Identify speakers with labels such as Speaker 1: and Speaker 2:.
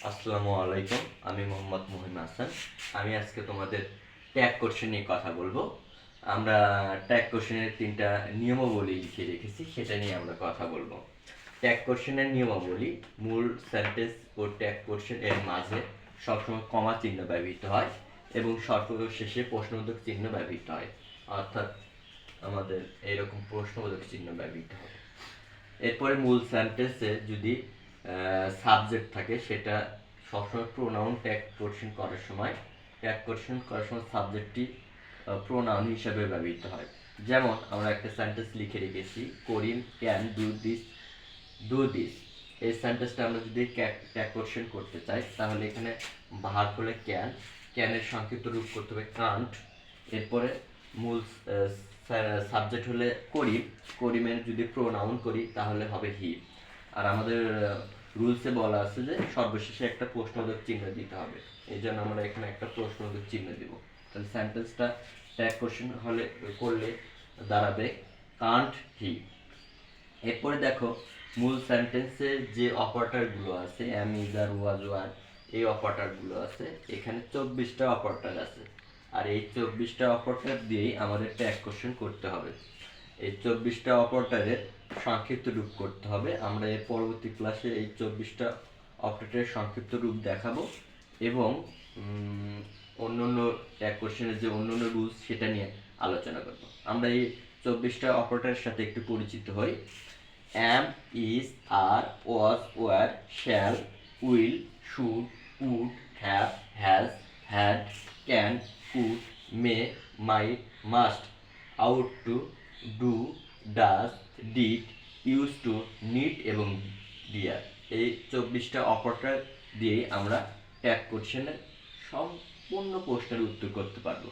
Speaker 1: আসসালামু আলাইকুম। আমি মোহাম্মদ মহিম হাসান। আমি আজকে তোমাদের ট্যাগ কোশ্চেন নিয়ে কথা বলবো। আমরা ট্যাগ কোশ্চেনের 3টা নিয়মাবলী লিখে রেখেছি, সেটা নিয়ে আমরা কথা বলবো। ট্যাগ কোশ্চেনের নিয়মাবলী: মূল সেন্টেন্স ও ট্যাগ কোশ্চেন এর মাঝে সবসময় কমা চিহ্ন ব্যবহৃত হয় এবং সর্বশেষে প্রশ্নবোধক চিহ্ন ব্যবহৃত হয়। অর্থাৎ আমাদের এইরকম প্রশ্নবোধক চিহ্ন ব্যবহৃত হবে। এরপরে মূল সেন্টেন্সে যদি সাবজেক্ট থাকে, সেটা সবসময় প্রোনাউন ট্যাগ কোশ্চেন করার সময় সাবজেক্টটি প্রোনাউন হিসাবে ব্যবহৃত হয়। যেমন আমরা একটা সেন্টেন্স লিখে রেখেছি, করিম ক্যান ডু দিস। এই সেন্টেন্সটা আমরা যদি ট্যাগ কোশ্চেন করতে চাই, তাহলে এখানে ভার্ব হলে ক্যানের সংক্ষিপ্ত রূপ করতে হবে কান্ট। এরপরে মূল সাবজেক্ট হলে করিমের যদি প্রোনাউন করি তাহলে হবে হি। আর আমাদের রুলসে বলা আছে যে সর্বশেষে একটা প্রশ্নবোধক চিহ্ন দিতে হবে, এই জন্য আমরা এখানে একটা প্রশ্নবোধক চিহ্ন দিব। তাহলে সেন্টেন্সটা ট্যাগ কোশ্চেন হলে করলে দাঁড়াবে কান্ট হি। এরপরে দেখো, মূল সেন্টেন্সে যে অপারেটরগুলো আছে, am, is, are, was, were, এই অপারেটরগুলো আছে। এখানে 24টা অপারেটর আছে, আর এই 24টা অপারেটর দিয়েই আমাদের ট্যাগ কোশ্চেন করতে হবে। এই 24টা অপারেটরের সংক্ষিপ্ত রূপ করতে হবে। আমরা এর পরবর্তী ক্লাসে এই 24টা অপারেটরের সংক্ষিপ্ত রূপ দেখাবো এবং অন্যান্য ট্যাগ কোশ্চেনের যে অন্যান্য রুলস সেটা নিয়ে আলোচনা করব। আমরা এই 24টা অপারেটরের সাথে একটু পরিচিত হই। am, is, are, was, were, shall, will, should, would, have, has, had, can, could, may, might, must, ought to, do, does, did, used to, need এবং dear। এই 24টা অপারেটর দিয়ে আমরা ট্যাগ কোশ্চেনের সম্পূর্ণ প্রশ্নের উত্তর করতে পারবো।